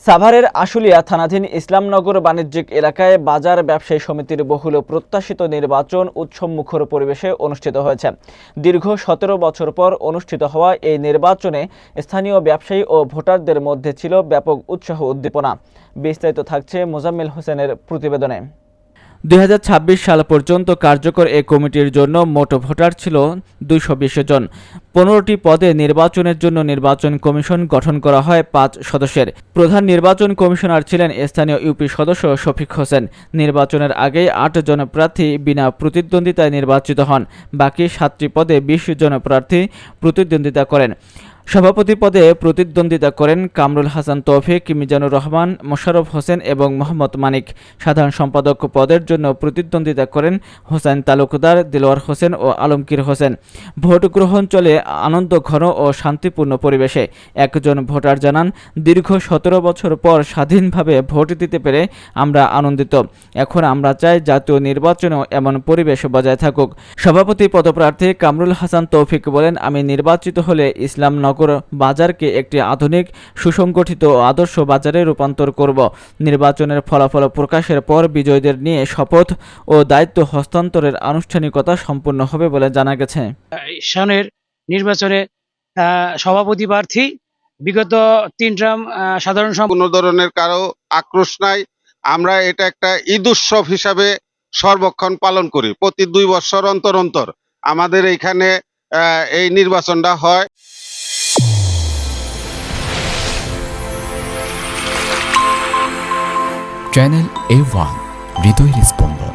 সাভারের আশুলিয়া থানাধীন ইসলামনগর বাণিজ্যিক এলাকায় বাজার ব্যবসায়ী সমিতির বহুল প্রত্যাশিত নির্বাচন উৎসবমুখর পরিবেশে অনুষ্ঠিত হয়েছে। দীর্ঘ ১৭ বছর পর অনুষ্ঠিত হওয়া এই নির্বাচনে স্থানীয় ব্যবসায়ী ও ভোটারদের মধ্যে ছিল ব্যাপক উৎসাহ উদ্দীপনা। বিস্তারিত থাকছে মোজাম্মেল হোসেনের প্রতিবেদনে। ২০২৬ সাল পর্যন্ত কার্যকর এ কমিটির জন্য মোট ভোটার ছিল ২২০ জন। ১৫টি পদে নির্বাচনের জন্য নির্বাচন কমিশন গঠন করা হয় ৫ সদস্যের। প্রধান নির্বাচন কমিশনার ছিলেন স্থানীয় ইউপি সদস্য শফিক হোসেন। নির্বাচনের আগেই ৮ জন প্রার্থী বিনা প্রতিদ্বন্দ্বিতায় নির্বাচিত হন। বাকি ৭টি পদে ২০ জন প্রার্থী প্রতিদ্বন্দ্বিতা করেন। সভাপতি পদে প্রতিদ্বন্দ্বিতা করেন কামরুল হাসান তৌফিক, মিজানুর রহমান, মোশাররফ হোসেন এবং মোহাম্মদ মানিক। সাধারণ সম্পাদক পদের জন্য প্রতিদ্বন্দ্বিতা করেন হোসেন তালুকদার, দিলওয়ার হোসেন ও আলমগীর হোসেন। ভোট গ্রহণ চলে আনন্দঘন ও শান্তিপূর্ণ পরিবেশে। একজন ভোটার জানান, দীর্ঘ ১৭ বছর পর স্বাধীনভাবে ভোট দিতে পেরে আমরা আনন্দিত। এখন আমরা চাই জাতীয় নির্বাচনেও এমন পরিবেশ বজায় থাকুক। সভাপতি পদপ্রার্থী কামরুল হাসান তৌফিক বলেন, আমি নির্বাচিত হলে ইসলামনগর বাজারকে একটি আধুনিক, সুসংগঠিত ও আদর্শ বাজারে রূপান্তর করব। নির্বাচনের ফলাফল প্রকাশের পর বিজয়ীদের নিয়ে শপথ ও দায়িত্ব হস্তান্তরের আনুষ্ঠানিকতা সম্পূর্ণ হবে বলে জানা গেছে। সামনের নির্বাচনে সভাপতি প্রার্থী বিগত ৩ টার্ম সাধারণ কোনো ধরনের কারো আক্রোশ নাই। আমরা এটা একটা ঈদ উৎসব হিসাবে সর্বক্ষণ পালন করি। প্রতি ২ বছর অন্তর অন্তর আমাদের এইখানে এই নির্বাচনটা হয়। চ্যানেল A1 হৃদয়ের স্পন্দন।